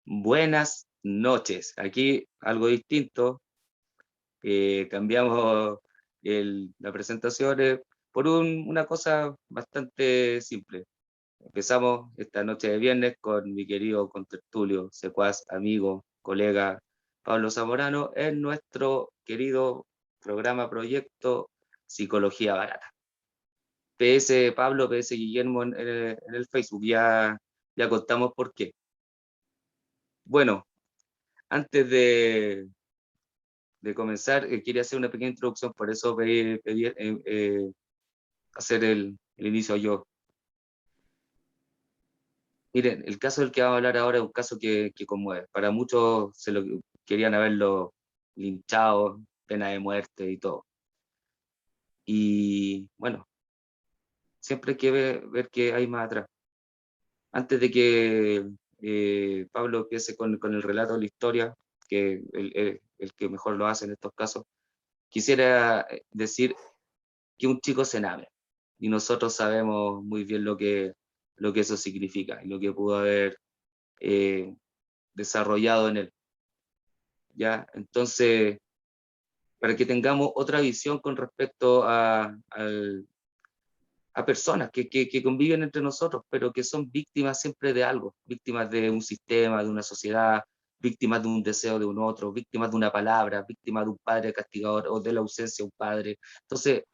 Buenas noches. Aquí algo distinto. Cambiamos la presentación por una cosa bastante simple. Empezamos esta noche de viernes con mi querido contertulio, secuaz, amigo, colega Pablo Zamorano en nuestro querido programa proyecto Psicología Barata. PS Pablo, PS Guillermo en el Facebook. Ya contamos por qué. Bueno, antes de comenzar, quería hacer una pequeña introducción, por eso pedí hacer el inicio yo. Miren, el caso del que vamos a hablar ahora es un caso que conmueve. Para muchos querían haberlo linchado, pena de muerte y todo. Y bueno, siempre hay que ver que hay más atrás. Antes de que Pablo empiece con el relato de la historia, que el que mejor lo hace en estos casos, quisiera decir que un chico se enamore. Y nosotros sabemos muy bien lo que eso significa y lo que pudo haber eh, desarrollado en él. ¿Ya? Entonces, para que tengamos otra visión con respecto a personas que conviven entre nosotros, pero que son víctimas siempre de algo, víctimas de un sistema, de una sociedad, víctimas de un deseo de un otro, víctimas de una palabra, víctimas de un padre castigador o de la ausencia de un padre. Entonces,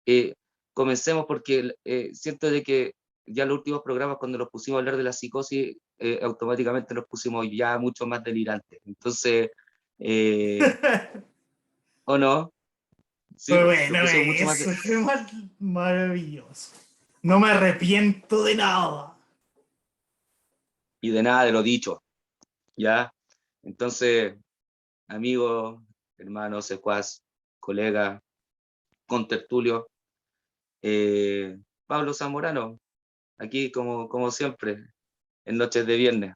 eh, comencemos porque siento de que ya en los últimos programas cuando nos pusimos a hablar de la psicosis, automáticamente nos pusimos ya mucho más delirantes. Entonces, eh, ¿o no? Sí, Fue nos bueno pusimos mucho más eso, fue maravilloso. No me arrepiento de nada. y de nada de lo dicho, ¿ya? Entonces, amigos, hermanos, secuaz, colega, contertulio, Pablo Zamorano, aquí como siempre, en Noches de Viernes.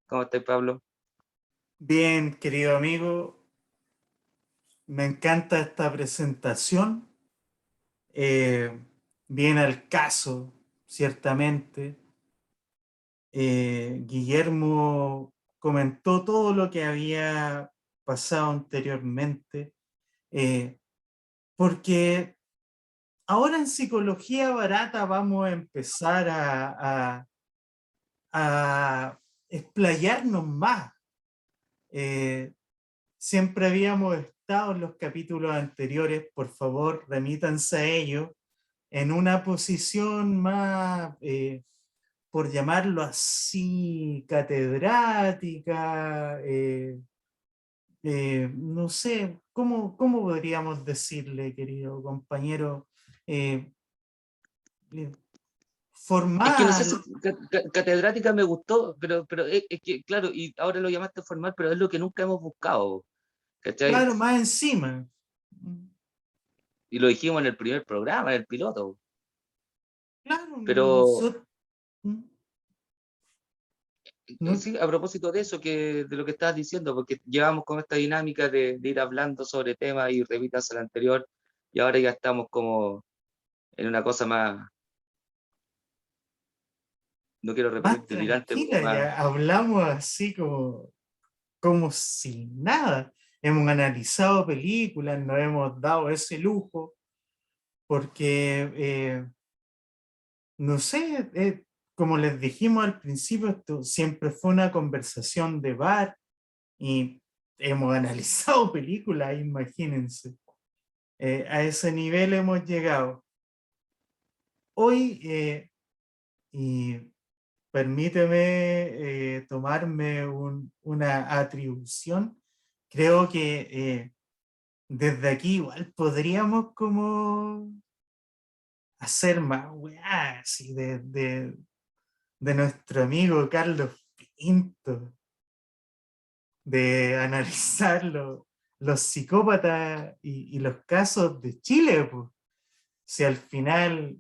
¿Cómo estás, Pablo? Bien, querido amigo, me encanta esta presentación. Eh, Bien al caso, ciertamente. Guillermo comentó todo lo que había pasado anteriormente, eh, porque ahora en psicología barata vamos a empezar a explayarnos más. Eh, Siempre habíamos estado en los capítulos anteriores, por favor, remítanse a ello, en una posición más, por llamarlo así, catedrática, no sé, ¿cómo podríamos decirle, querido compañero? Eh, eh, Es que no sé si Formal, catedrática me gustó, pero es que, claro, y ahora lo llamaste formal, pero es lo que nunca hemos buscado, ¿cachai? claro, más encima. Y lo dijimos en el primer programa, en el piloto. Claro, Pero nosotros... No, sí, a propósito de eso, de lo que estabas diciendo, porque llevamos con esta dinámica de ir hablando sobre temas y revitas al anterior, y ahora ya estamos como en una cosa más, no quiero repetir más delirante, pero tranquila, más, ya hablamos así como si nada. Hemos analizado películas, nos hemos dado ese lujo, porque, no sé, como les dijimos al principio, esto siempre fue una conversación de bar y hemos analizado películas, imagínense. A ese nivel hemos llegado. Hoy, y permíteme tomarme una atribución. Creo que desde aquí igual podríamos como hacer más weá, así de nuestro amigo Carlos Pinto, de analizar los psicópatas y los casos de Chile, pues. Si al final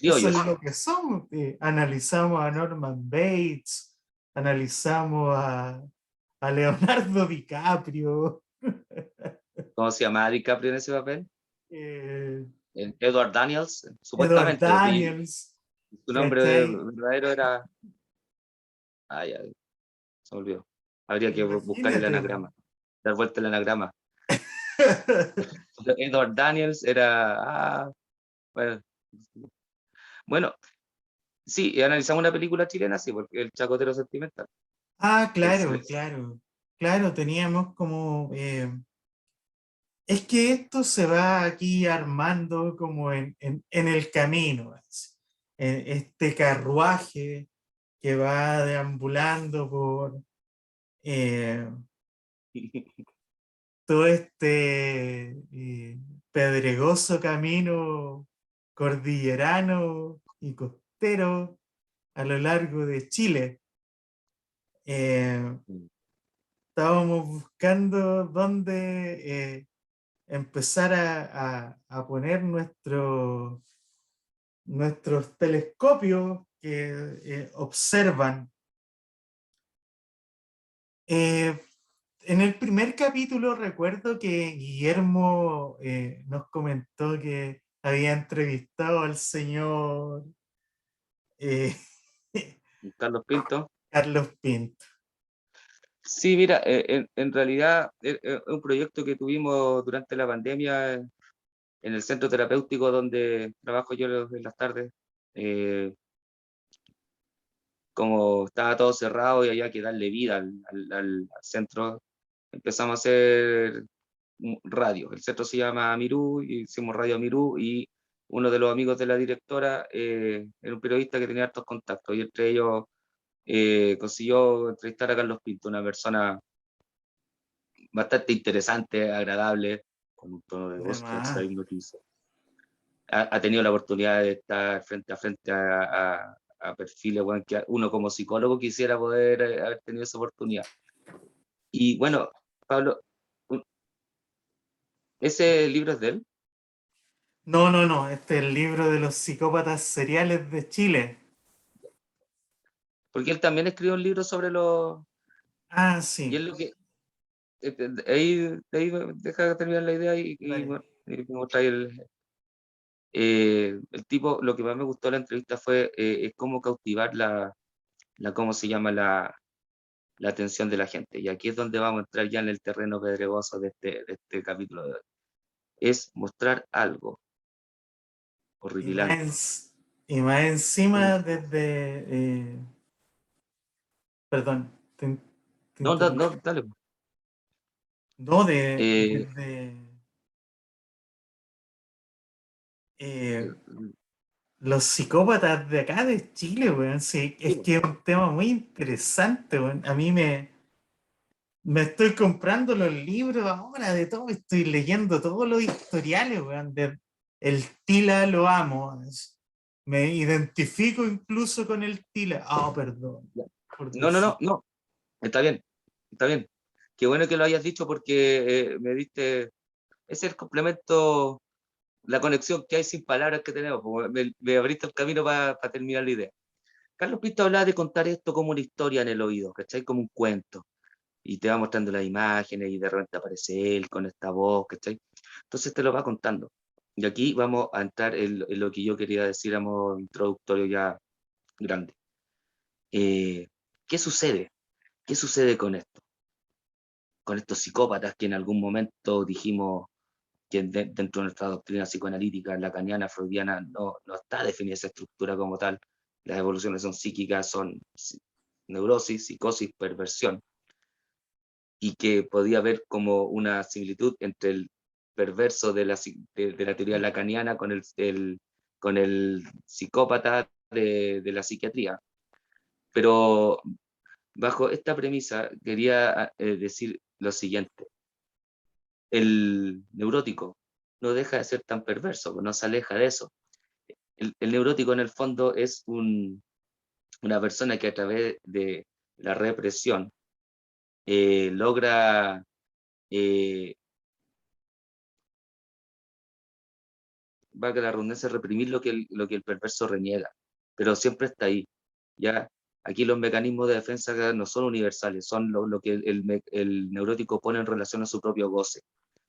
eso es criollos. lo que somos, analizamos a Norman Bates, analizamos a Leonardo DiCaprio, ¿Cómo se llama DiCaprio en ese papel? eh, Edward Daniels, Edward supuestamente, porque Daniels, su nombre ¿cachai? verdadero era, ya, se me olvidó. Habría que buscar el Imagínate. anagrama, dar vuelta el anagrama. Edward Daniels era, bueno, bueno, sí, analizamos una película chilena, sí, porque El Chacotero Sentimental. Claro, Excelente. claro. Claro, teníamos como... es que esto se va aquí armando como en el camino, así. Este carruaje que va deambulando por eh, todo este pedregoso camino cordillerano y costero a lo largo de Chile. Eh, Estábamos buscando dónde empezar a poner nuestros telescopios que observan. Eh, en el primer capítulo recuerdo que Guillermo nos comentó que había entrevistado al señor eh, Carlos Pinto. Carlos Pinto. Sí, mira, en realidad es un proyecto que tuvimos durante la pandemia en el centro terapéutico donde trabajo yo en las tardes. Eh, Como estaba todo cerrado y había que darle vida al centro, empezamos a hacer radio. El centro se llama Mirú, y hicimos Radio Mirú, y uno de los amigos de la directora era un periodista que tenía hartos contactos, y entre ellos consiguió entrevistar a Carlos Pinto, una persona bastante interesante, agradable, con un tono de voz que Además, hipnotiza. Ha tenido la oportunidad de estar frente a perfiles, bueno, que uno como psicólogo quisiera poder haber tenido esa oportunidad. Y bueno, Pablo, ¿ese libro es de él? no, no, no, este es el libro de los psicópatas seriales de Chile. Porque él también escribió un libro sobre los... Y Sí, es lo que... ahí deja terminar la idea dale. bueno, y me mostráis el tipo. Lo que más me gustó de la entrevista fue es cómo cautivar ¿cómo se llama? La atención de la gente. Y aquí es donde vamos a entrar ya en el terreno pedregoso de este capítulo de hoy. Es mostrar algo Y más, horripilante. y más Un- encima desde... perdón, te no, no, interrumpí. no, dale. No, Eh, desde eh, los psicópatas de acá de Chile, weón. Sí, sí, es que es un tema muy interesante, weón. A mí me estoy comprando los libros ahora de todo, estoy leyendo todos los historiales, weón. El Tila lo amo. Me identifico incluso con el Tila. Perdón, ya. por No, no, decir. no, no, está bien, está bien. Qué bueno que lo hayas dicho porque me diste, es el complemento, la conexión que hay sin palabras que tenemos. Como me abriste el camino para terminar la idea. Carlos Pinto hablaba de contar esto como una historia en el oído, ¿cachai? Como un cuento. Y te va mostrando las imágenes y de repente aparece él con esta voz, ¿cachai? Entonces te lo va contando. Y aquí vamos a entrar en lo que yo quería decir a modo introductorio ya grande. Eh, ¿Qué sucede? ¿Qué sucede con esto? Con estos psicópatas que en algún momento dijimos que dentro de nuestra doctrina psicoanalítica, lacaniana, freudiana, no está definida esa estructura como tal. Las evoluciones son psíquicas, son neurosis, psicosis, perversión, y que podía haber como una similitud entre el perverso de la teoría lacaniana con el psicópata de la psiquiatría. Pero bajo esta premisa quería decir lo siguiente: el neurótico no deja de ser tan perverso, no se aleja de eso. El neurótico en el fondo es una persona que a través de la represión logra eh, valga la redundancia, reprimir lo que el perverso reniega, pero siempre está ahí. ¿Ya? Aquí los mecanismos de defensa no son universales, son lo que el neurótico pone en relación a su propio goce.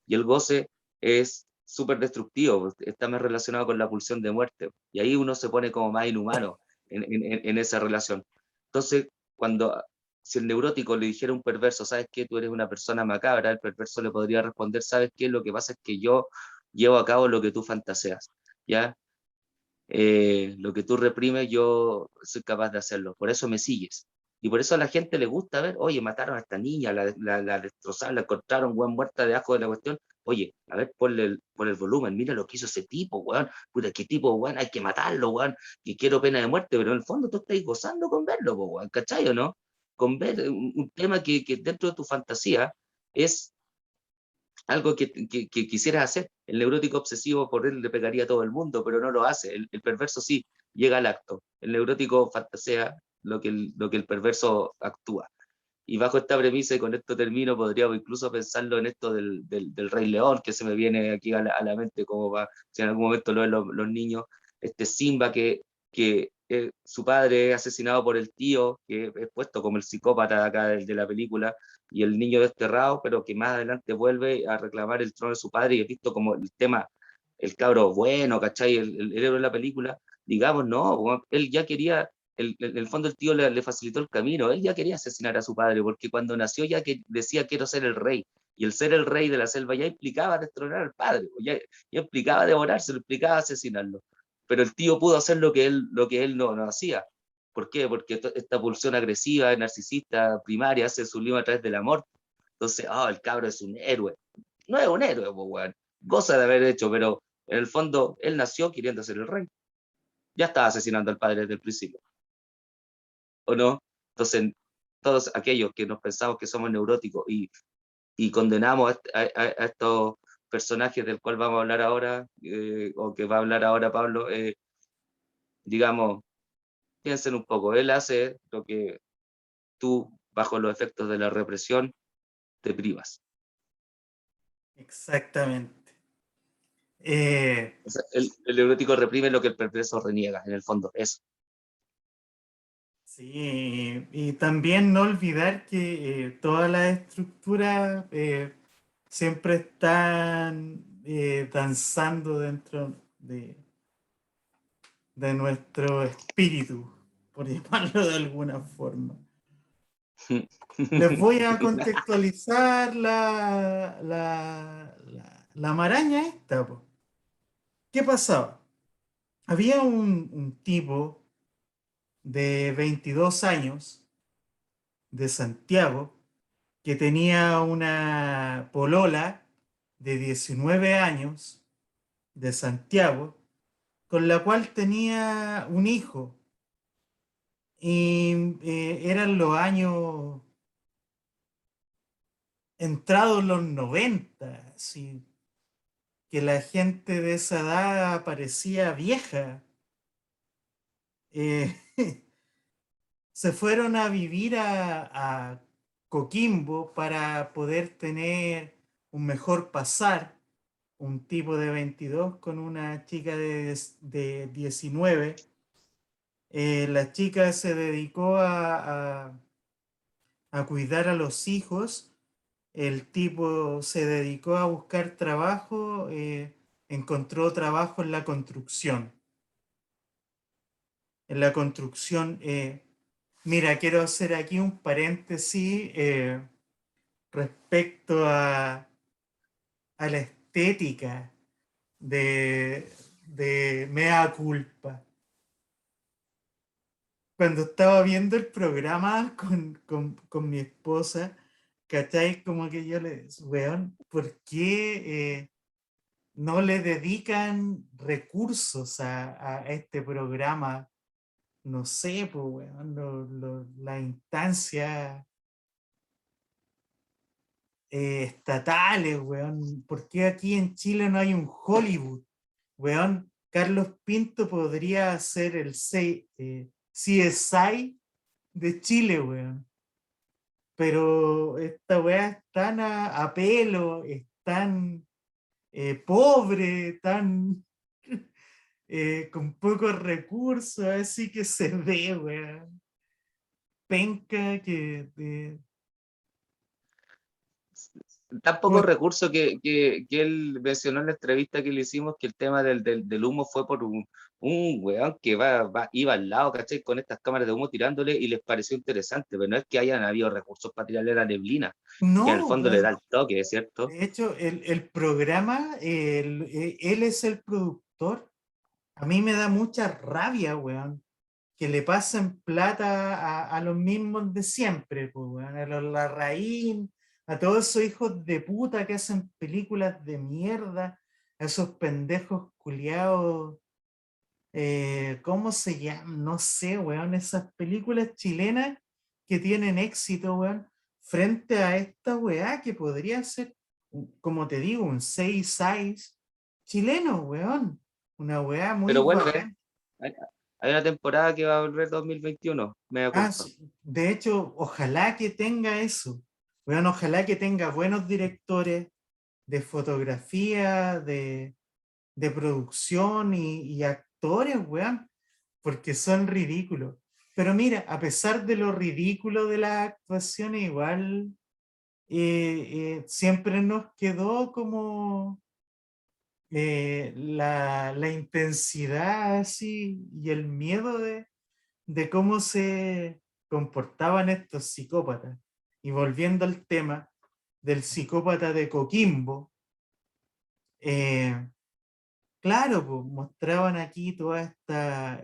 Y el goce es súper destructivo, está más relacionado con la pulsión de muerte. Y ahí uno se pone como más inhumano en esa relación. Entonces, cuando si el neurótico le dijera a un perverso, ¿sabes qué? Tú eres una persona macabra, el perverso le podría responder, ¿sabes qué? Lo que pasa es que yo llevo a cabo lo que tú fantaseas, ¿ya? Lo que tú reprimes, yo soy capaz de hacerlo. Por eso me sigues. Y por eso a la gente le gusta ver, oye, mataron a esta niña, la destrozaron, la encontraron, weón, muerta de asco de la cuestión. Oye, a ver, ponle el volumen, mira lo que hizo ese tipo, weón. Puta, qué tipo, weón, hay que matarlo, weón. Y quiero pena de muerte, pero en el fondo tú estás gozando con verlo, po, weón, ¿cachai o no? Con ver un tema que dentro de tu fantasía es algo que quisieras hacer. El neurótico obsesivo por él le pegaría a todo el mundo, pero no lo hace. El perverso sí llega al acto. El neurótico fantasea lo que el perverso actúa. Y bajo esta premisa, y con esto termino, podríamos incluso pensarlo en esto del Rey León, que se me viene aquí a la mente, como va, si en algún momento lo ven los niños, este Simba que su padre es asesinado por el tío, que es puesto como el psicópata de acá de la película, y el niño desterrado, pero que más adelante vuelve a reclamar el trono de su padre, y es visto como el tema, el cabro bueno, ¿cachai? El héroe de la película, digamos, no, él ya quería en el fondo el tío le facilitó el camino, él ya quería asesinar a su padre, porque cuando nació ya que decía quiero ser el rey, y el ser el rey de la selva ya implicaba destronar al padre, ya implicaba devorárselo, implicaba asesinarlo, pero el tío pudo hacer lo que él no hacía. ¿Por qué? Porque esta pulsión agresiva, narcisista, primaria, se sublima a través del amor. Entonces, el cabro es un héroe. No es un héroe, pues, weón. Goza de haber hecho, pero en el fondo él nació queriendo ser el rey. Ya estaba asesinando al padre desde el principio. ¿O no? Entonces, todos aquellos que nos pensamos que somos neuróticos y condenamos a estos personajes del cual vamos a hablar ahora, o que va a hablar ahora Pablo, digamos, piensen un poco, él hace lo que tú, bajo los efectos de la represión, te privas. Exactamente. O sea, el neurótico reprime lo que el perverso reniega, en el fondo, eso. Sí, y también no olvidar que todas las estructuras siempre están danzando dentro de nuestro espíritu, por llamarlo de alguna forma. Les voy a contextualizar la maraña esta, po. ¿Qué pasaba? Había un tipo de 22 años de Santiago que tenía una polola de 19 años de Santiago, con la cual tenía un hijo. Y eran los años entrados los 90, así que la gente de esa edad parecía vieja. Eh, se fueron a vivir a Coquimbo para poder tener un mejor pasar, un tipo de 22 con una chica de 19. La chica se dedicó a cuidar a los hijos, el tipo se dedicó a buscar trabajo, encontró trabajo en la construcción. En la construcción, mira, quiero hacer aquí un paréntesis respecto a la estética de Mea Culpa. Cuando estaba viendo el programa con mi esposa, ¿cachai? Como que yo le decía, weón, ¿por qué no le dedican recursos a este programa? No sé, pues, weón, la instancia estatales, weón. ¿Por qué aquí en Chile no hay un Hollywood? Weón, Carlos Pinto podría ser el CSI de Chile, weón. Pero esta weá es tan a pelo, es tan pobre, tan con pocos recursos, así que se ve, weón. Penca que Tan como pocos recursos que él mencionó en la entrevista que le hicimos que el tema del humo fue un weón que iba al lado, ¿cachai? Con estas cámaras de humo tirándole y les pareció interesante, pero no es que hayan habido recursos para tirarle la neblina, que en el No, fondo le da el toque, ¿cierto? de hecho, el programa, él es el productor. A mí me da mucha rabia, weón, que le pasen plata a los mismos de siempre, pues, weón, a los Larraín, a todos esos hijos de puta que hacen películas de mierda, a esos pendejos culiados, ¿cómo se llaman? No sé, weón, esas películas chilenas que tienen éxito, weón, frente a esta weá que podría ser, como te digo, un 6-6 chileno, weón. Una weá muy Pero vuelve, bacán. hay, hay una temporada que va a volver 2021, me da Ah, culpa. sí. De hecho, ojalá que tenga eso. Weón, ojalá que tenga buenos directores de fotografía, de producción y actores, weón, porque son ridículos. Pero mira, a pesar de lo ridículo de las actuaciones, igual siempre nos quedó como la intensidad así y el miedo de cómo se comportaban estos psicópatas. Y volviendo al tema del psicópata de Coquimbo, eh, claro, pues, mostraban aquí toda esta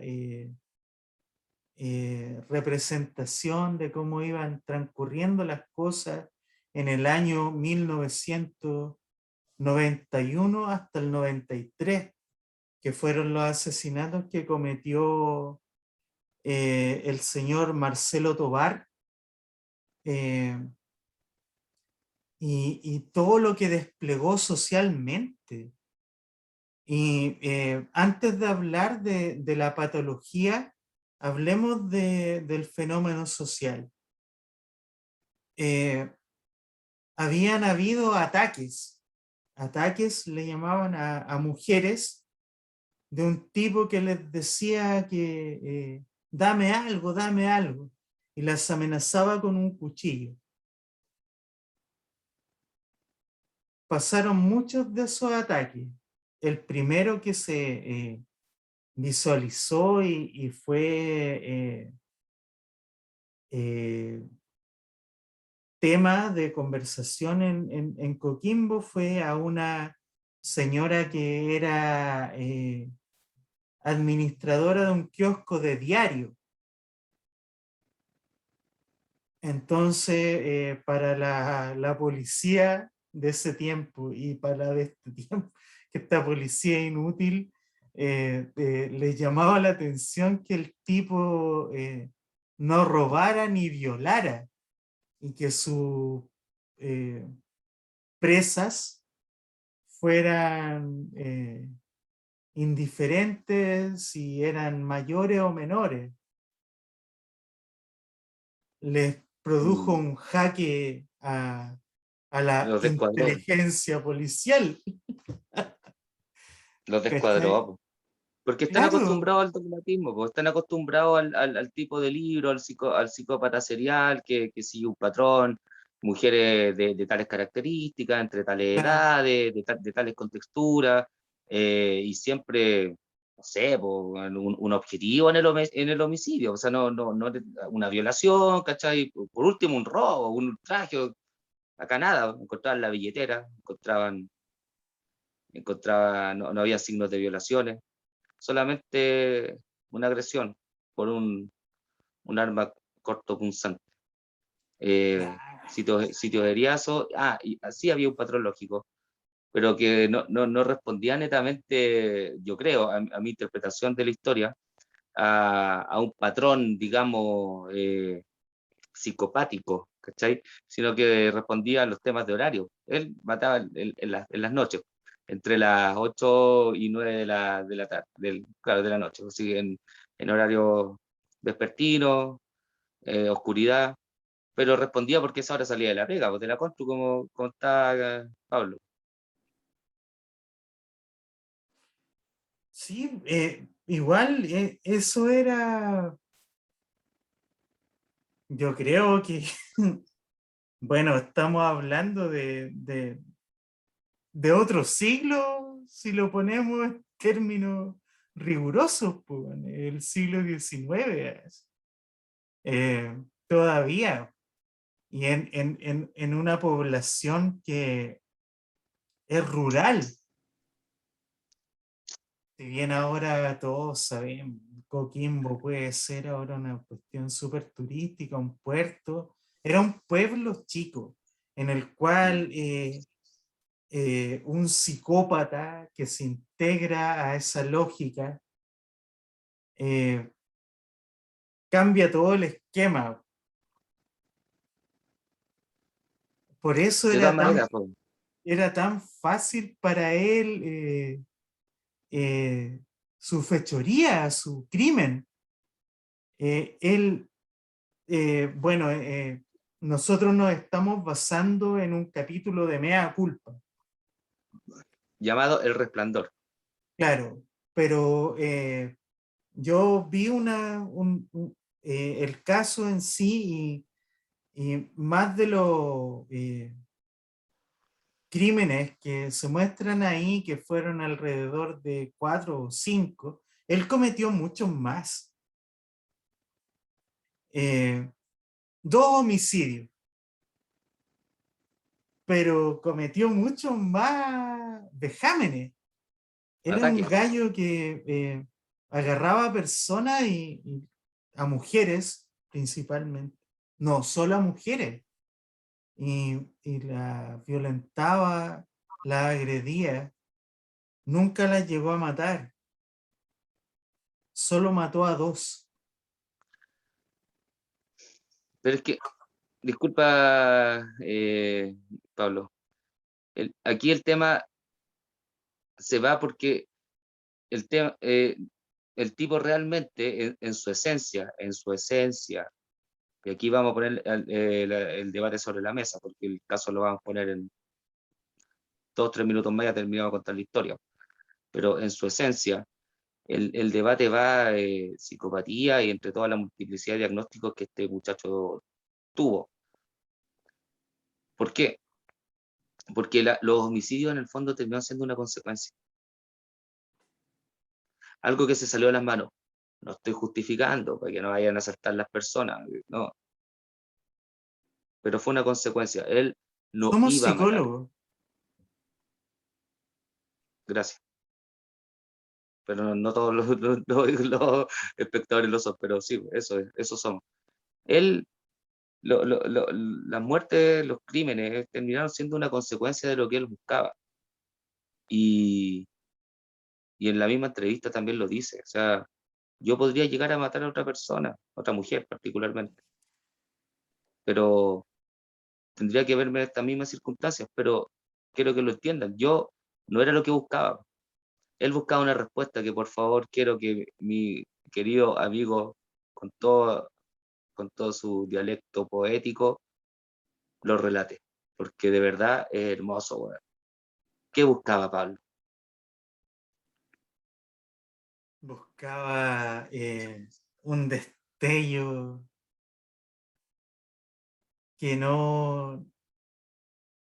representación de cómo iban transcurriendo las cosas en el año 1991 hasta el 93, que fueron los asesinatos que cometió el señor Marcelo Tovar, eh, y todo lo que desplegó socialmente. Y antes de hablar de la patología, hablemos del fenómeno social. Eh, Habían habido ataques le llamaban a mujeres de un tipo que les decía que dame algo, y las amenazaba con un cuchillo. Pasaron muchos de esos ataques. El primero que se visualizó y fue eh, tema de conversación en Coquimbo fue a una señora que era administradora de un kiosco de diario. Entonces, para la policía de ese tiempo y para la de este tiempo, que esta policía inútil, le llamaba la atención que el tipo no robara ni violara y que sus eh, presas fueran indiferentes si eran mayores o menores. Les produjo Mm, un jaque a la Los descuadró, inteligencia policial. los descuadró, ¿Cachai? po. Porque están Claro, acostumbrados al dogmatismo, pues están acostumbrados al tipo de libro, al psicópata serial, que sigue un patrón, mujeres de tales características, entre tales claro, edades, de tales contexturas, y siempre, no sé, pues, un objetivo en el homicidio, o sea, no una violación, ¿cachai? Por último, un robo, un ultraje, acá nada, encontraban la billetera, no había signos de violaciones, solamente una agresión por un arma cortopunzante. claro. Sitios de Eriazo, y así había un patrón lógico, pero que no respondía netamente, yo creo, a mi interpretación de la historia, a un patrón, digamos, psicopático, ¿cachai? Sino que respondía a los temas de horario. Él mataba en las noches, entre las 8 y 9 de la tarde, claro, de la noche, así en horario vespertino, oscuridad, pero respondía porque esa hora salía de la pega, pues de la constru, como está Pablo. Sí, igual eso era, yo creo que, bueno, estamos hablando de otro siglo, si lo ponemos en términos rigurosos, pues, en el siglo XIX, todavía, y en una población que es rural. Si bien ahora todos sabemos, Coquimbo puede ser ahora una cuestión súper turística, un puerto, era un pueblo chico en el cual un psicópata que se integra a esa lógica eh, cambia todo el esquema. Por eso De todas maneras, pues, era tan fácil para él eh, su fechoría, su crimen. Él bueno, nosotros nos estamos basando en un capítulo de Mea Culpa, llamado El Resplandor. claro, pero yo vi el caso en sí y más de los crímenes que se muestran ahí, que fueron alrededor de 4 o 5, él cometió muchos más. 2 homicidios, pero cometió muchos más vejámenes. Era un Ataque. gallo que agarraba a personas y a mujeres principalmente, no, solo a mujeres, y la violentaba, la agredía, nunca la llegó a matar, solo mató a 2. Pero es que, disculpa, Pablo, aquí el tema se va porque el tema, el tipo realmente en su esencia, y aquí vamos a poner el debate sobre la mesa, porque el caso lo vamos a poner en 2 o 3 minutos más, ya terminamos de contar la historia, pero en su esencia, el debate va psicopatía y entre toda la multiplicidad de diagnósticos que este muchacho tuvo. ¿Por qué? Porque los homicidios en el fondo terminaron siendo una consecuencia, algo que se salió de las manos. No estoy justificando para que no vayan a asaltar las personas, no, pero fue una consecuencia. Él no Somos iba a matar, psicólogos. gracias. Pero no, no todos los espectadores lo son, pero sí, eso somos. Él, las muertes, los crímenes terminaron siendo una consecuencia de lo que él buscaba. Y, y en la misma entrevista también lo dice. O sea, yo podría llegar a matar a otra persona, a otra mujer particularmente, pero tendría que verme en estas mismas circunstancias, pero quiero que lo entiendan. Yo no era lo que buscaba. Él buscaba una respuesta que por favor quiero que mi querido amigo, con todo, con todo su dialecto poético, lo relate, porque de verdad es hermoso, weón. ¿Qué buscaba Pablo? Buscaba un destello que no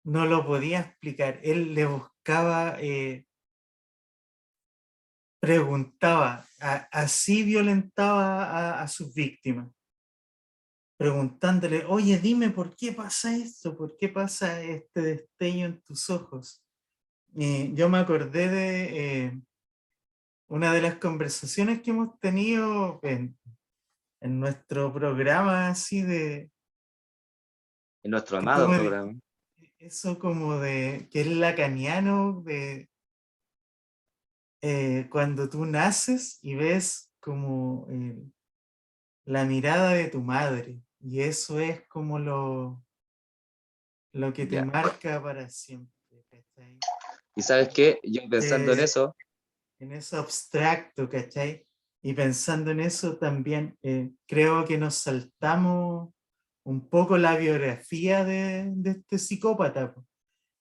lo podía explicar. Él le buscaba, preguntaba, así violentaba a sus víctimas, preguntándole, oye, dime por qué pasa esto, por qué pasa este destello en tus ojos. Y yo me acordé de una de las conversaciones que hemos tenido en nuestro programa, así de, En nuestro que tú amado me programa. dijiste, eso como de, que es lacaniano, de cuando tú naces y ves como la mirada de tu madre, y eso es como lo que te Ya. marca para siempre, ¿cachai? ¿Y sabes qué? Yo pensando en Eh, eso, en eso abstracto, ¿cachai? Y pensando en eso también, creo que nos saltamos un poco la biografía de este psicópata, po,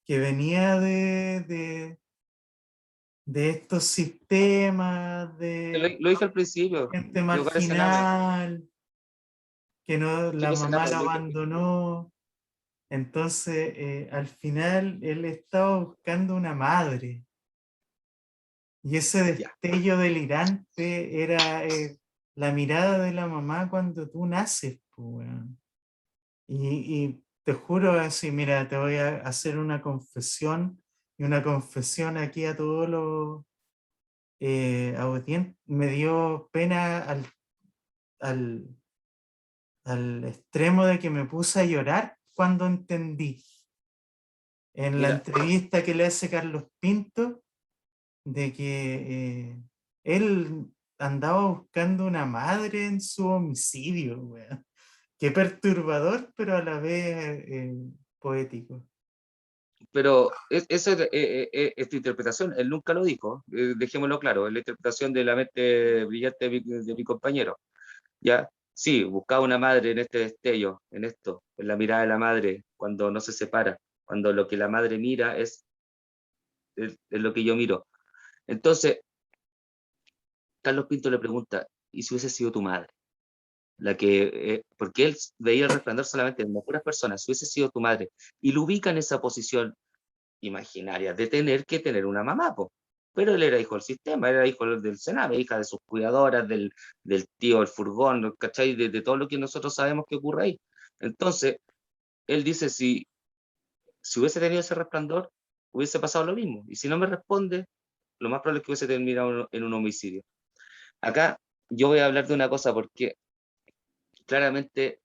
que venía de estos sistemas, de lo dije al principio, gente de hogares enano, marginal, que no, la chicos mamá enanos, lo lo dije al principio. abandonó. Entonces, al final, él estaba buscando una madre, Y ese Ya, destello delirante era la mirada de la mamá cuando tú naces, po, weón. Y te juro así, mira, te voy a hacer una confesión, y una confesión aquí a todos los audientes. Me dio pena al, al extremo de que me puse a llorar cuando entendí en la mira, entrevista que le hace Carlos Pinto de que él andaba buscando una madre en su homicidio, weón. Qué perturbador, pero a la vez poético. pero esa es tu interpretación, él nunca lo dijo, dejémoslo claro, es la interpretación de la mente brillante de mi compañero. Ya, sí, buscaba una madre en este destello, en esto, en la mirada de la madre, cuando no se separa, cuando lo que la madre mira es lo que yo miro. Entonces, Carlos Pinto le pregunta, ¿y si hubiese sido tu madre? La que, porque él veía el resplandor solamente en puras personas, si hubiese sido tu madre, y lo ubica en esa posición imaginaria de tener que tener una mamá, po. Pero él era hijo del sistema, era hijo del Sename, hija de sus cuidadoras, del tío, del furgón, ¿cachai? De todo lo que nosotros sabemos que ocurre ahí. Entonces, él dice, si hubiese tenido ese resplandor, hubiese pasado lo mismo. Y si no me responde, lo más probable es que hubiese terminado en un homicidio. Acá yo voy a hablar de una cosa porque claramente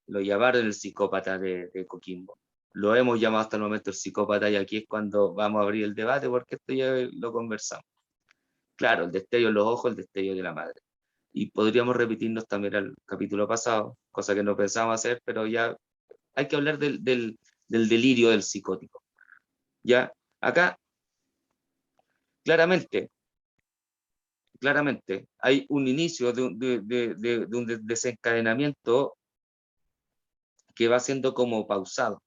lo llamaron el psicópata de Coquimbo. Lo hemos llamado hasta el momento el psicópata y aquí es cuando vamos a abrir el debate porque esto ya lo conversamos. Claro, el destello en los ojos, el destello de la madre. Y podríamos repetirnos también al capítulo pasado, cosa que no pensábamos hacer, pero ya hay que hablar del delirio del psicótico. Ya, acá claramente, claramente hay un inicio de un desencadenamiento que va siendo como pausado,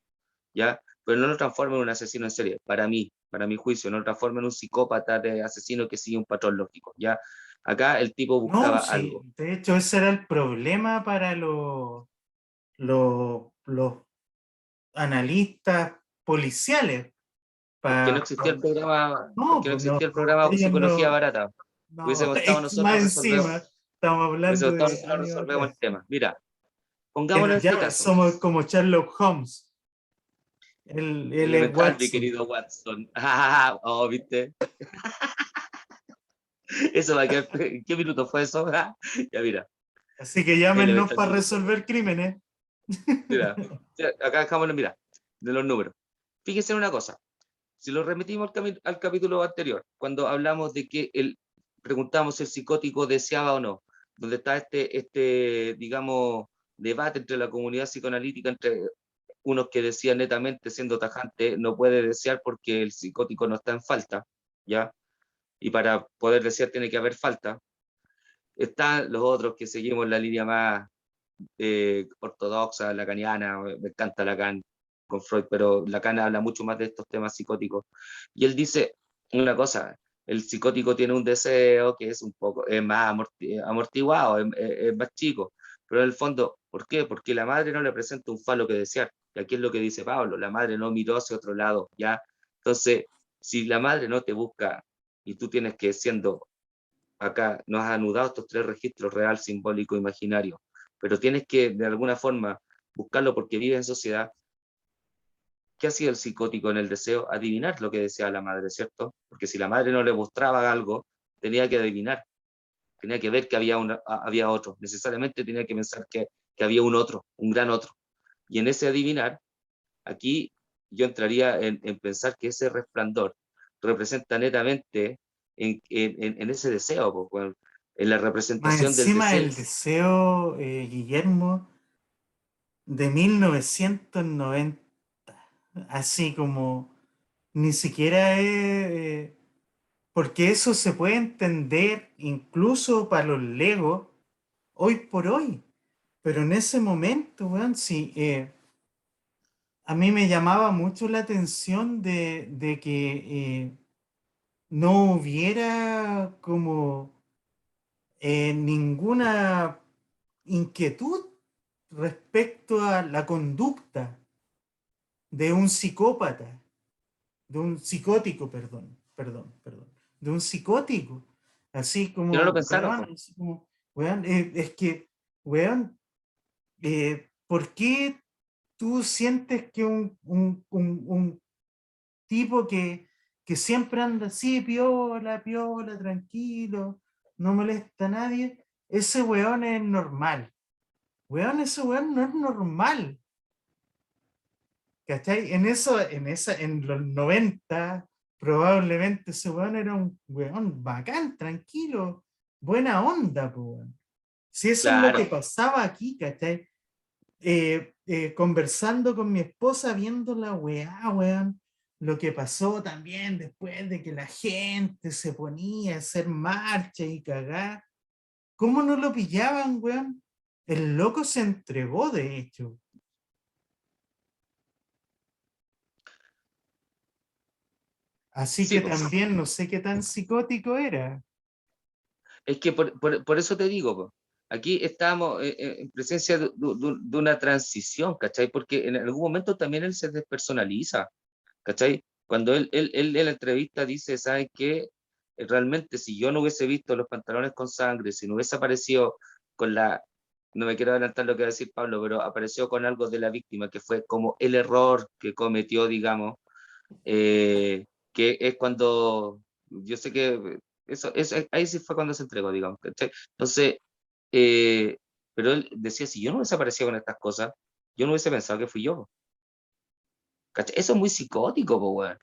¿ya? Pero no lo transforma en un asesino en serie, para mi juicio, no lo transforma en un psicópata de asesino que sigue un patrón lógico, ¿ya? Acá el tipo No, buscaba sí, algo. de hecho ese era el problema para los analistas policiales. Es que no Pa- existía el programa, no, porque no pues no, existía el programa ellos Psicología no, Barata. no, Hubiésemos estado es que más nosotros, encima estamos hablando hubiésemos estado de nosotros, años resolvemos atrás. el tema. Mira, Que pongámoslo en este ya caso. somos como Sherlock Holmes. Él es Elemental, mi Watson. querido Watson. Oh, ¿viste? Eso va a quedar. ¿En qué minuto fue eso? Ya, mira. Así que llámenos Elemental para minuto. resolver crímenes. Mira, ya, acá dejámoslo, mira, de los números. Fíjense en una cosa. Si lo remitimos al capítulo anterior, cuando hablamos de que preguntamos si el psicótico deseaba o no, donde está digamos, debate entre la comunidad psicoanalítica, entre unos que decían netamente, siendo tajante, no puede desear porque el psicótico no está en falta, ¿ya? Y para poder desear tiene que haber falta. Están los otros que seguimos la línea más ortodoxa, lacaniana, me encanta Lacan con Freud, pero Lacan habla mucho más de estos temas psicóticos. Y él dice una cosa, el psicótico tiene un deseo que es un poco, es más amortiguado, es más chico, pero en el fondo, ¿por qué? Porque la madre no le presenta un falo que desear. Y aquí es lo que dice Pablo, la madre no miró hacia otro lado, ¿ya? Entonces, si la madre no te busca y tú tienes que, siendo acá, nos ha anudado estos tres registros, real, simbólico, imaginario, pero tienes que de alguna forma buscarlo porque vive en sociedad. ¿Qué hacía el psicótico en el deseo? Adivinar lo que deseaba la madre, ¿cierto? Porque si la madre no le mostraba algo, tenía que adivinar, tenía que ver que había otro, necesariamente tenía que pensar que había un otro, un gran otro. Y en ese adivinar, aquí yo entraría en pensar que ese resplandor representa netamente en ese deseo, en la Más representación del encima deseo. el deseo, Guillermo, de 1990. Así como ni siquiera es... porque eso se puede entender incluso para los Legos hoy por hoy. Pero en ese momento, weón, sí, a mí me llamaba mucho la atención de que no hubiera como ninguna inquietud respecto a la conducta de un psicópata, de un psicótico, perdón. de un psicótico. Así Que no lo como, pensaron, po. weón, así como, weón, es que, weón, ¿por qué tú sientes que un tipo que siempre anda así, piola, piola, tranquilo, no molesta a nadie, ese weón es normal? Weón, ese weón no es normal. ¿Cachai? En los 90 probablemente ese weón era un weón bacán, tranquilo, buena onda, po, weón. Si eso es lo que Claro, pasaba aquí, ¿cachai? Conversando con mi esposa, viendo la weá, weón, lo que pasó también después de que la gente se ponía a hacer marcha y cagar. ¿Cómo no lo pillaban, weón? El loco se entregó, de hecho. Así sí, que po. también no sé qué tan psicótico era. Es que por eso te digo, po, aquí estamos en presencia de una transición, ¿cachai? Porque en algún momento también él se despersonaliza, ¿cachai? Cuando él en la entrevista dice, ¿saben qué? Realmente si yo no hubiese visto los pantalones con sangre, si no hubiese aparecido con la, no me quiero adelantar lo que va a decir Pablo, pero apareció con algo de la víctima, que fue como el error que cometió, digamos, eh, que es cuando, yo sé que ahí sí fue cuando se entregó, digamos, ¿cachai? Entonces, eh, pero él decía, si yo no hubiese aparecido con estas cosas, yo no hubiese pensado que fui yo, ¿cachai? Eso es muy psicótico, po, weón.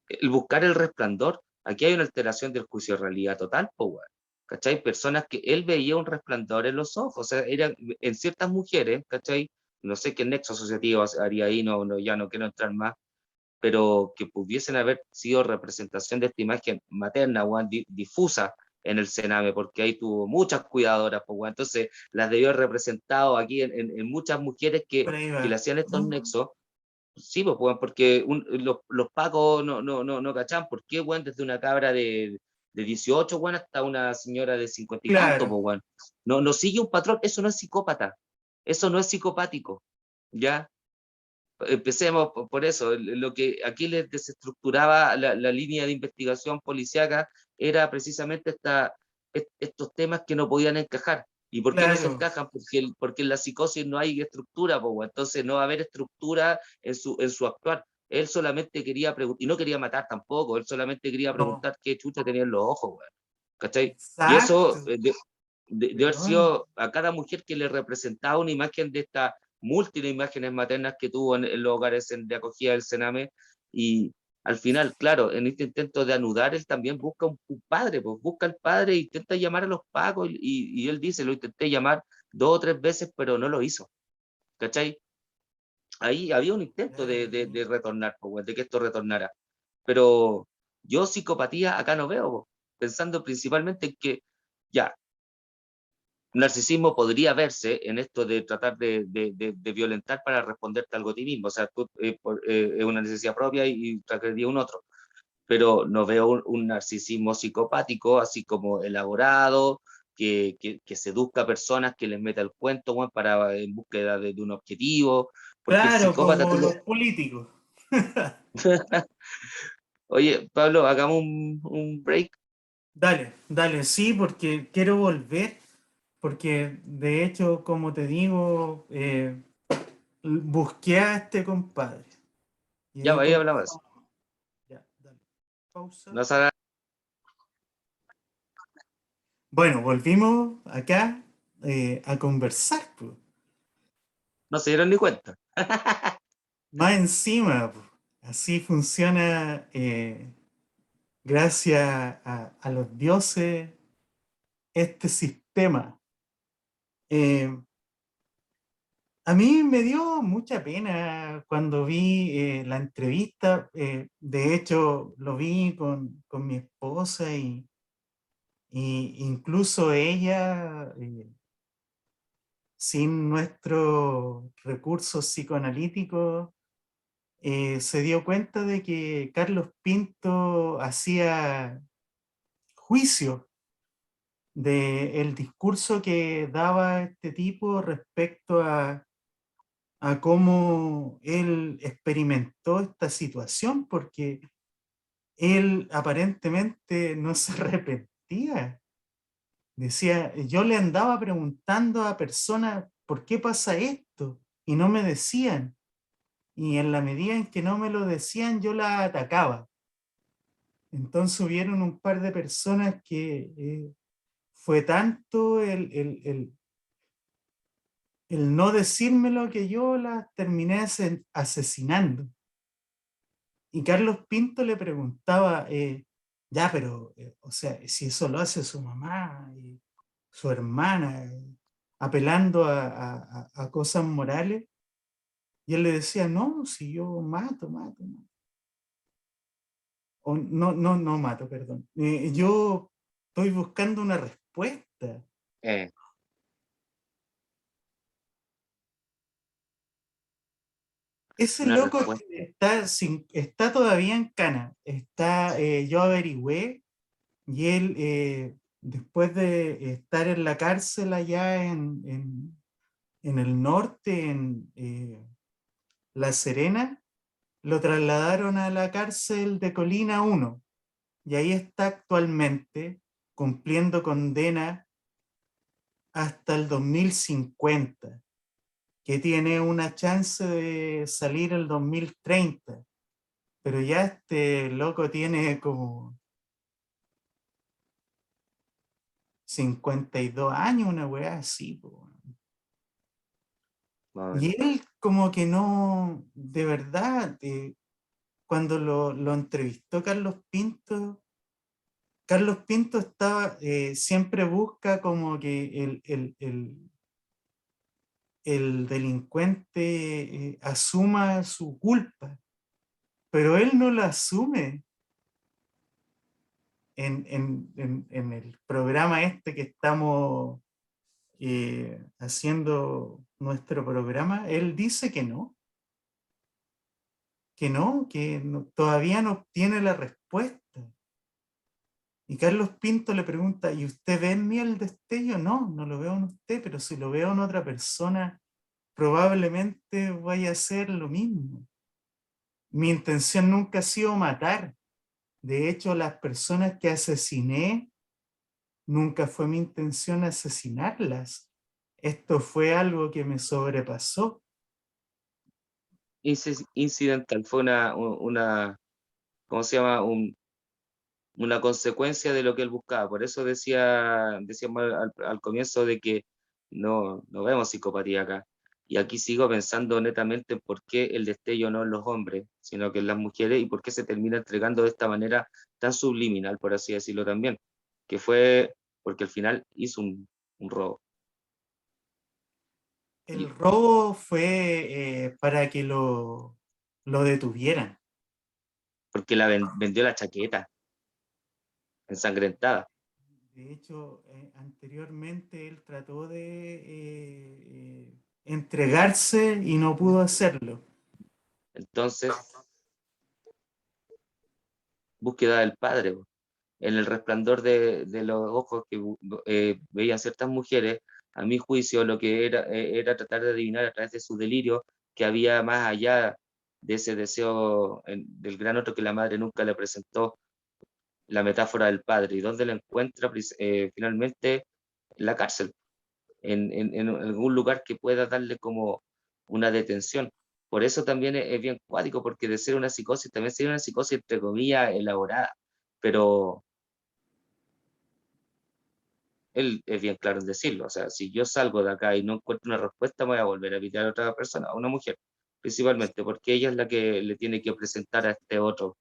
El buscar el resplandor, aquí hay una alteración del juicio de realidad total, po, weón. ¿Cachai? Personas que él veía un resplandor en los ojos, o sea, eran en ciertas mujeres, ¿cachai? No sé qué nexo asociativo haría ahí, ya no quiero entrar más, pero que pudiesen haber sido representación de esta imagen materna, weón, difusa en el Sename, porque ahí tuvo muchas cuidadoras, pues, weón. Entonces las debió haber representado aquí en muchas mujeres Por ahí que le va. hacían estos nexos. Sí, pues, weón, porque los pacos no cachan, ¿por qué, weón? Desde una cabra de 18, weón, hasta una señora de 50 y tanto, Claro, pues, weón. No sigue un patrón, eso no es psicópata, eso no es psicopático, ¿ya? Empecemos por eso. Lo que aquí les desestructuraba la línea de investigación policíaca era precisamente estos temas que no podían encajar. ¿Y por qué no se claro. encajan? Porque en la psicosis no hay estructura, po, entonces no va a haber estructura en su actuar. Él solamente quería preguntar, y no quería matar tampoco, él solamente quería No, preguntar qué chucha tenía en los ojos, weón. ¿Cachai? Y eso exacto. de haber Weón. sido a cada mujer que le representaba una imagen de esta múltiples imágenes maternas que tuvo en los hogares de acogida del Sename, y al final, claro, en este intento de anudar, él también busca un padre, pues busca al padre e intenta llamar a los pacos, y él dice, lo intenté llamar 2 o 3 veces, pero no lo hizo, ¿cachai? Ahí había un intento Claro. de retornar, pues, de que esto retornara, pero yo psicopatía acá no veo, pues, pensando principalmente en que, ya, narcisismo podría verse en esto de tratar de violentar para responderte algo a ti mismo. O sea, tú, es una necesidad propia y transgredía un otro. Pero no veo un narcisismo psicopático, así como elaborado, que seduzca a personas, que les meta el cuento, bueno, para, en búsqueda de un objetivo. Porque el Claro, psicópata, como tú lo... los políticos. Oye, Pablo, hagamos un break. Dale, dale, sí, porque quiero volver, porque de hecho, como te digo, busqué a este compadre. Y Ya, ahí ahí hablamos de eso. conversamos. Ya, dale. Pausa. No se, Bueno, volvimos acá a conversar, pues. no se dieron ni cuenta. Más encima, pues. Así funciona, gracias a los dioses, este sistema. Eh, A mí me dio mucha pena cuando vi la entrevista. De hecho, lo vi con mi esposa y incluso ella, sin nuestros recursos psicoanalíticos, se dio cuenta de que Carlos Pinto hacía juicio del discurso que daba este tipo respecto a cómo él experimentó esta situación, porque él aparentemente no se arrepentía. Decía, yo le andaba preguntando a personas, ¿por qué pasa esto? Y no me decían. Y en la medida en que no me lo decían, yo la atacaba. Entonces hubieron un par de personas que fue tanto el no decírmelo que yo las terminé asesinando. Y Carlos Pinto le preguntaba, ya, pero, o sea, si eso lo hace su mamá y su hermana, apelando a cosas morales, y él le decía, no, si yo mato. O no mato, perdón. Yo estoy buscando una respuesta. Eh, Ese una loco respuesta. está todavía en Cana. Yo averigüé y él, después de estar en la cárcel allá en el norte, en La Serena, lo trasladaron a la cárcel de Colina 1 y ahí está actualmente cumpliendo condena hasta el 2050, que tiene una chance de salir el 2030, pero ya este loco tiene como 52 años, una weá así, po. Más o Y menos. él como que no, de verdad, cuando lo entrevistó Carlos Pinto estaba, siempre busca como que el delincuente asuma su culpa, pero él no la asume. En el programa este que estamos haciendo nuestro programa, él dice todavía no obtiene la respuesta. Y Carlos Pinto le pregunta, ¿y usted ve en mí el destello? No, no lo veo en usted, pero si lo veo en otra persona, probablemente vaya a hacer lo mismo. Mi intención nunca ha sido matar. De hecho, las personas que asesiné, nunca fue mi intención asesinarlas. Esto fue algo que me sobrepasó. Incidental, fue ¿cómo se llama? Una consecuencia de lo que él buscaba. Por eso decíamos al comienzo de que no vemos psicopatía acá. Y aquí sigo pensando netamente en por qué el destello no en los hombres, sino que en las mujeres y por qué se termina entregando de esta manera tan subliminal, por así decirlo también, que fue porque al final hizo un robo. El Y robo fue para que lo detuvieran. porque vendió la chaqueta ensangrentada. De hecho, anteriormente él trató de entregarse y no pudo hacerlo. Entonces, búsqueda del padre. En el resplandor de los ojos que veían ciertas mujeres, a mi juicio lo que era tratar de adivinar a través de su delirio que había más allá de ese deseo del gran otro que la madre nunca le presentó, la metáfora del padre, y dónde la encuentra finalmente en la cárcel, en algún lugar que pueda darle como una detención. Por eso también es bien cuático, porque de ser una psicosis, también sería una psicosis entre comillas elaborada, pero él es bien claro en decirlo. O sea, si yo salgo de acá y no encuentro una respuesta, me voy a volver a pitear a otra persona, a una mujer, principalmente, porque ella es la que le tiene que presentar a este otro.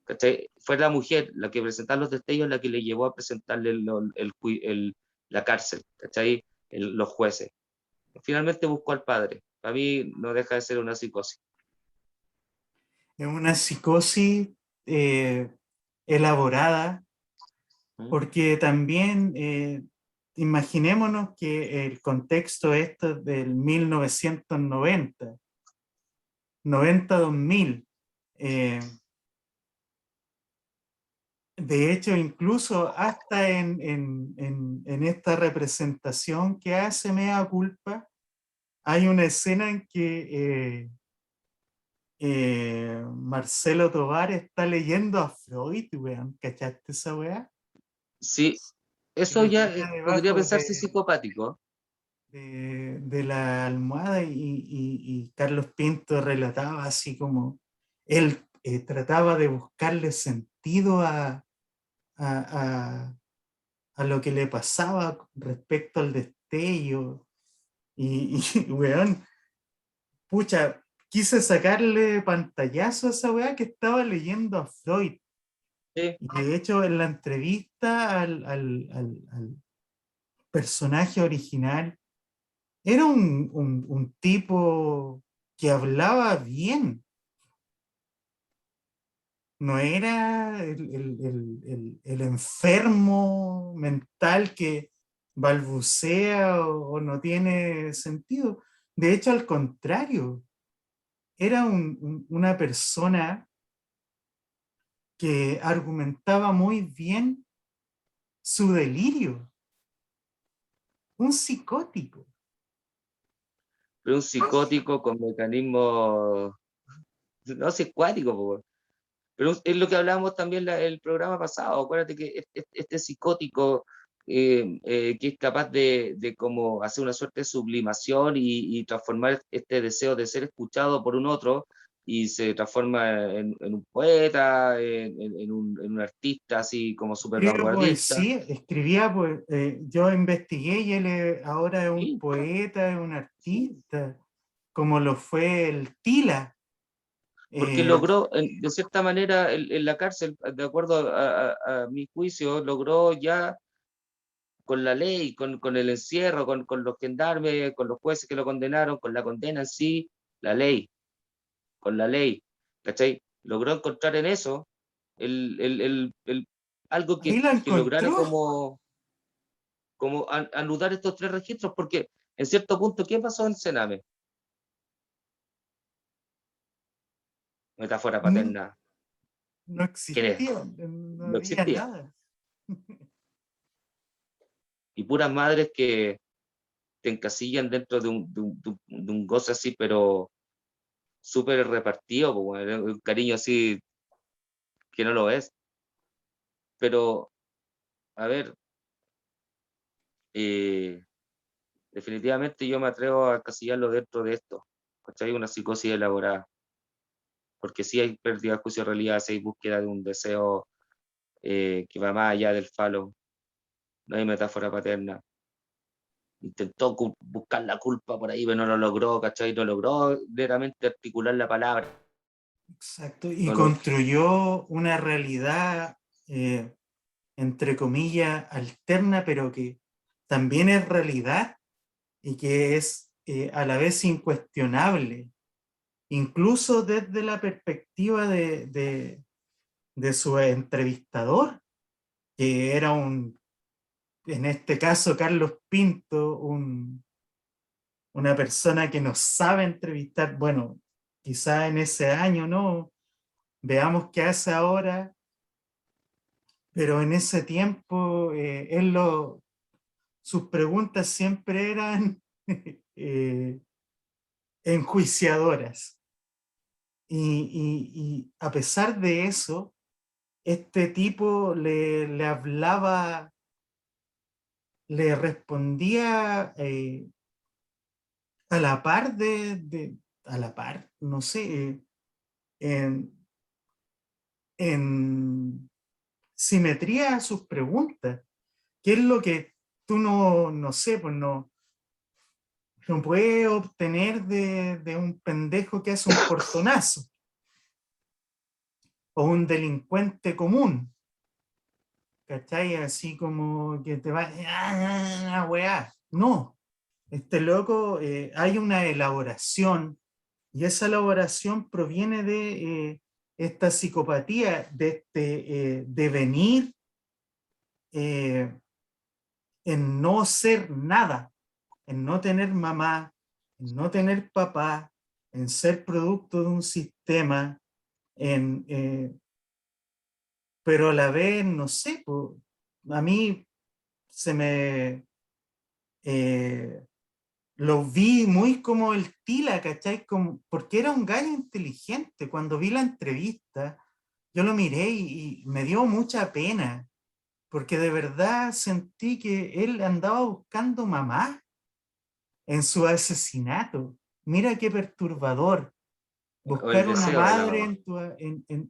¿Cachai? Fue la mujer la que presentaba los destellos, la que le llevó a presentarle la cárcel, ¿cachai? Los jueces. Finalmente buscó al padre. Para mí no deja de ser una psicosis. Es una psicosis elaborada, ¿Mm? porque también imaginémonos que el contexto esto es del 1990, 90-2000. De hecho, incluso hasta en esta representación que hace Mea Culpa, hay una escena en que Marcelo Tovar está leyendo a Freud, weón. ¿Cachaste esa weá? Sí, Que eso lo ya tenía podría debajo pensarse psicopático. de la almohada y Carlos Pinto relataba así como él trataba de buscarle sentido a, a lo que le pasaba respecto al destello. Weón, pucha, quise sacarle pantallazo a esa weá que estaba leyendo a Freud. Sí, Y de hecho, en la entrevista al personaje original, era un tipo que hablaba bien. No era el enfermo mental que balbucea o no tiene sentido. De hecho, al contrario, era una persona que argumentaba muy bien su delirio, un psicótico. pero un psicótico con mecanismos, no sé, cuático, po. Pero es lo que hablábamos también el programa pasado. Acuérdate que este psicótico que es capaz de como hacer una suerte de sublimación y transformar este deseo de ser escuchado por un otro y se transforma en un poeta, en un artista así como súper Escribe vanguardista. poesía, escribía, yo investigué y él ahora es un Sí, poeta, es un sí. artista, como lo fue el Tila. Porque Eh, logró, de cierta manera, en la cárcel, de acuerdo a mi juicio, logró ya con la ley, con el encierro, con los gendarmes, con los jueces que lo condenaron, con la condena en sí, la ley, con la ley, ¿cachai? Logró encontrar en eso algo Ahí lo que lograra encontró. como anudar estos tres registros, porque en cierto punto, ¿qué pasó en Sename? Metáfora Mm, paterna, no ¿quién es? existía, no No había existía. nada. Y puras madres que te encasillan dentro de un goce así, pero súper repartido, po, weón, un cariño así que no lo es. Pero, a ver, eh, definitivamente yo me atrevo a encasillarlo dentro de esto, ¿cachai? Una psicosis elaborada, porque sí hay pérdida de juicio de realidad, sí hay búsqueda de un deseo que va más allá del falo, no hay metáfora paterna. Intentó buscar la culpa por ahí, pero no lo logró, ¿cachai? No logró verdaderamente articular la palabra. Exacto. Y No lo, construyó una realidad, eh, entre comillas, alterna, pero que también es realidad y que es a la vez incuestionable, incluso desde la perspectiva de su entrevistador, que era en este caso, Carlos Pinto, una persona que nos sabe entrevistar. Bueno, quizá en ese año, ¿no? Veamos qué hace ahora, pero en ese tiempo sus preguntas siempre eran eh, enjuiciadoras. Y a pesar de eso, este tipo le hablaba, le respondía a la par a la par, no sé, en, en simetría a sus preguntas. ¿Qué es lo que tú no sé, pues no puedes obtener de un pendejo que hace un portonazo o un delincuente común? ¿Cachai? Así como que te va, weá. No, este loco, hay una elaboración y esa elaboración proviene de esta psicopatía, de este devenir eh, en no ser nada, en no tener mamá, en no tener papá, en ser producto de un sistema, en, pero a la vez, no sé, a mí se me, eh, lo vi muy como el Tila, ¿cachai? Como, porque era un gallo inteligente. Cuando vi la entrevista, yo lo miré y me dio mucha pena, porque de verdad sentí que él andaba buscando mamá en su asesinato. Mira qué perturbador, o el buscar una deseo de la madre mamá.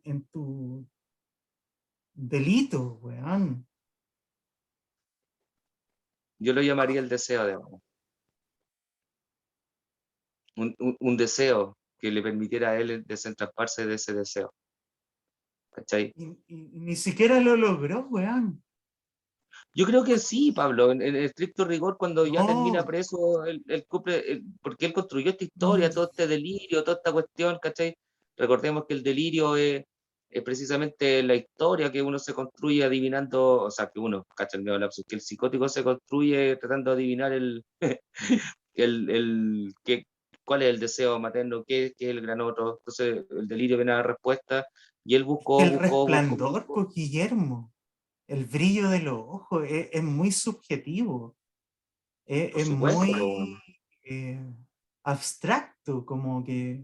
en tu delito, weón. Yo lo llamaría el deseo de la mamá. Un deseo que le permitiera a él desentraparse de ese deseo. ¿Cachai? Y ni siquiera lo logró, weón. Yo creo que sí, Pablo, en estricto rigor, cuando ya termina No, preso, él cumple, porque él construyó esta historia, mm, todo este delirio, toda esta cuestión, ¿cachai? Recordemos que el delirio es precisamente la historia que uno se construye adivinando, o sea, que uno, ¿cachai? El neolapsus, que el psicótico se construye tratando de adivinar el cuál es el deseo materno, qué es el gran otro. Entonces, el delirio viene a dar respuesta y él el buscó, resplandor, por Guillermo, el brillo de los ojos, es muy subjetivo, por es supuesto, muy eh, abstracto, como que,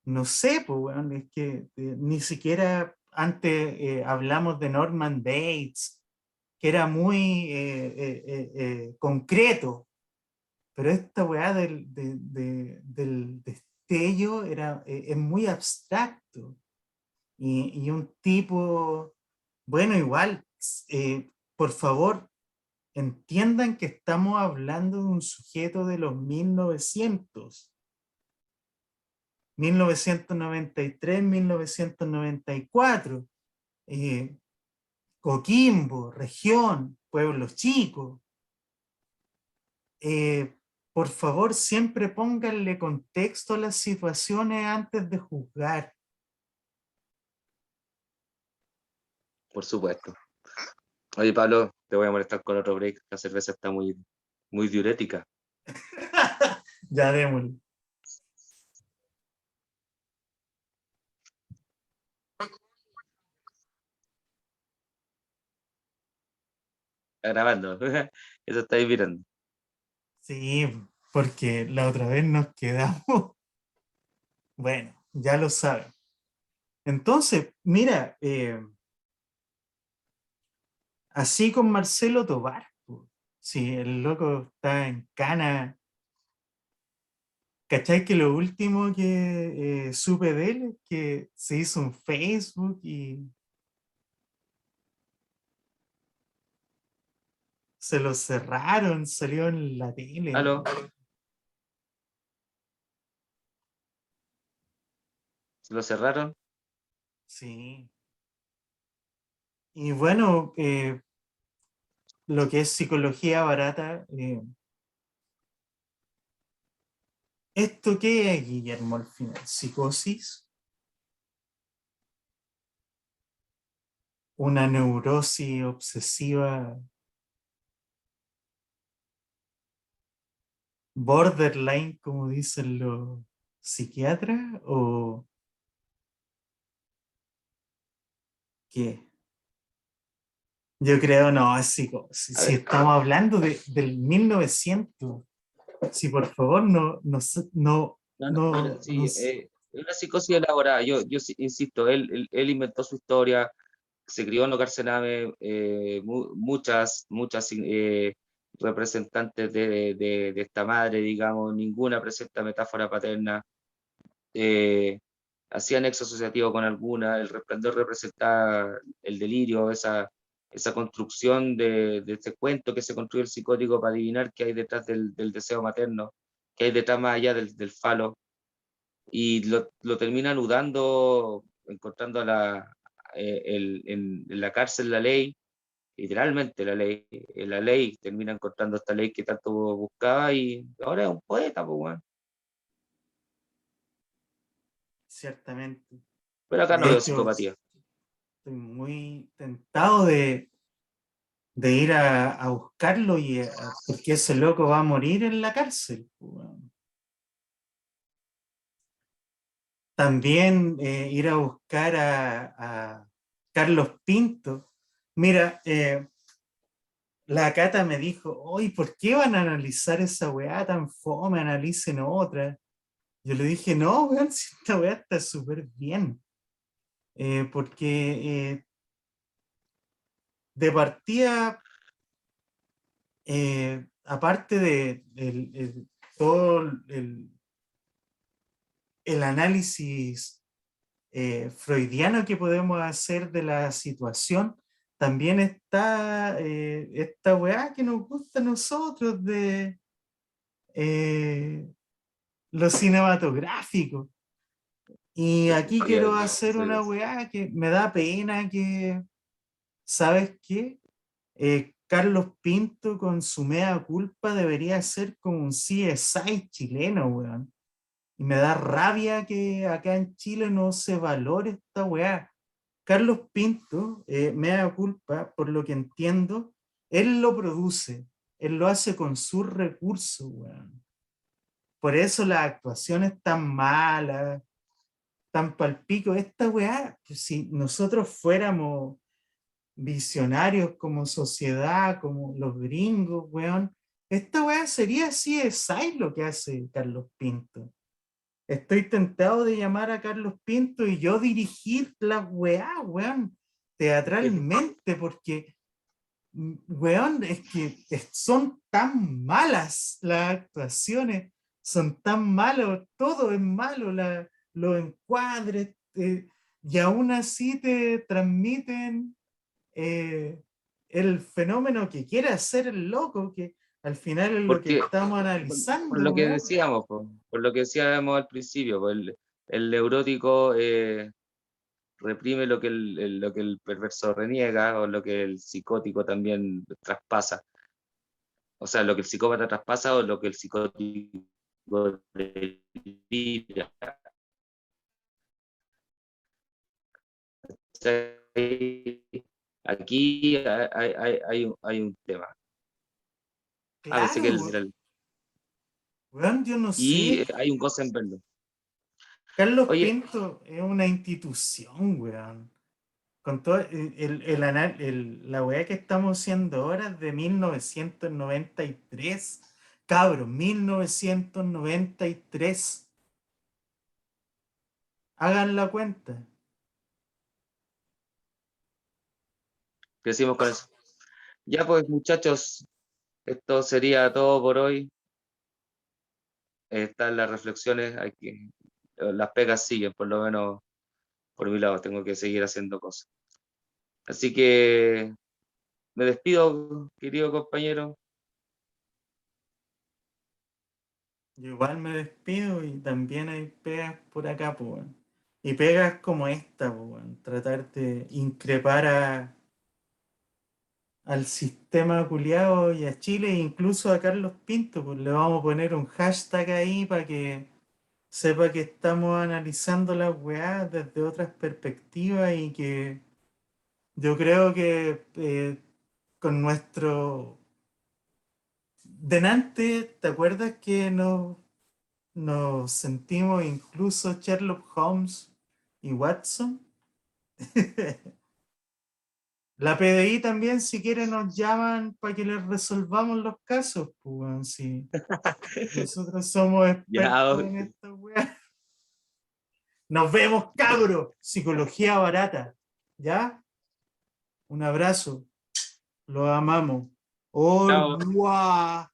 no sé, pues, weón, es que ni siquiera antes hablamos de Norman Bates, que era muy concreto, pero esta weá del destello es muy abstracto. Y un tipo, bueno, igual, por favor, entiendan que estamos hablando de un sujeto de los 1993, 1994, eh, Coquimbo, región, pueblos chicos. Eh, por favor, siempre pónganle contexto a las situaciones antes de juzgar. por supuesto. Oye, Pablo, te voy a molestar con otro break. La cerveza está muy diurética. Ya démosle. Está grabando. Eso estáis mirando. Sí, porque la otra vez nos quedamos. Bueno, ya lo saben. Entonces, mira, así con Marcelo Tobar, po. Si el loco está en cana, ¿cachai? Que lo último que supe de él es que se hizo un Facebook y se lo cerraron, salió en la tele. ¿Aló? ¿Se lo cerraron? Sí. Y bueno, lo que es psicología barata, ¿esto qué es, Guillermo, al final? ¿Psicosis? ¿Una neurosis obsesiva borderline, como dicen los psiquiatras? ¿O qué? Yo creo, no, es psicosis. A Si ver, estamos hablando del 1900, si por favor no, mira, no, sí, es una psicosis elaborada. Yo sí, insisto, él inventó su historia, se crió en Ocarcename, muchas representantes de esta madre, digamos, ninguna presenta metáfora paterna. eh, Hacía nexo asociativo con alguna, el resplandor representaba el delirio, esa construcción de este cuento que se construye el psicótico para adivinar qué hay detrás del deseo materno, qué hay detrás más allá del falo, y lo termina anudando, encontrando en la cárcel la ley, literalmente la ley termina encontrando esta ley que tanto buscaba y ahora es un poeta, pues, bueno. ciertamente. Pero acá no De veo hecho, psicopatía. estoy muy tentado de ir a buscarlo porque ese loco va a morir en la cárcel, po, weón. También ir a buscar a Carlos Pinto. Mira, la Cata me dijo, oye, ¿por qué van a analizar esa weá tan fome? Analicen otra. Yo le dije, no, weón, si esta weá está súper bien. Porque de partida, aparte de todo el análisis freudiano que podemos hacer de la situación, también está esta weá que nos gusta a nosotros de lo cinematográfico. Y aquí Oye, quiero hacer una weá que me da pena que, ¿sabes qué? Carlos Pinto con su mea culpa debería ser como un CSI chileno, weón. Y me da rabia que acá en Chile no se valore esta weá. Carlos Pinto, mea culpa, por lo que entiendo, él lo produce, él lo hace con sus recursos, weón. Por eso las actuaciones tan malas, tan palpico. Esta weá, pues, si nosotros fuéramos visionarios como sociedad, como los gringos, weón, esta weá sería así de lo que hace Carlos Pinto. Estoy tentado de llamar a Carlos Pinto y yo dirigir la weá, weón, teatralmente, porque, weón, es que son tan malas las actuaciones, son tan malos, todo es malo, los encuadres, y aún así te transmiten eh, el fenómeno que quiere hacer el loco, que al final es lo que porque estamos por analizando, lo que weón. decíamos, por lo que decíamos al principio, el neurótico reprime lo que lo que el perverso reniega o lo que el psicótico también traspasa. O sea, lo que el psicópata traspasa o lo que el psicótico delira. Aquí hay un tema. Ah, pensé que Claro, weón, yo no y sé. hay un cosa en verlo. Carlos Oye, Pinto es una institución, weón. Con todo la weá que estamos haciendo ahora es de 1993. Cabros, 1993. Hagan la cuenta. crecimos con eso. Ya pues, muchachos, esto sería todo por hoy. Están las reflexiones, las pegas siguen, por lo menos por mi lado, tengo que seguir haciendo cosas. Así que me despido, querido compañero. Yo igual me despido y también hay pegas por acá, pues, weón. Y pegas como esta, pues, weón. Tratar de increpar al sistema culiado y a Chile, e incluso a Carlos Pinto, pues le vamos a poner un hashtag ahí para que sepa que estamos analizando las weas desde otras perspectivas y que yo creo que con nuestro... Delante, ¿te acuerdas que nos sentimos incluso Sherlock Holmes y Watson? La PDI también, si quieren, nos llaman para que les resolvamos los casos, pues, weón, si nosotros somos Ya, expertos en esta weá. Nos vemos, cabro. Psicología barata. ¿Ya? Un abrazo. Los amamos. Au chao. revoir.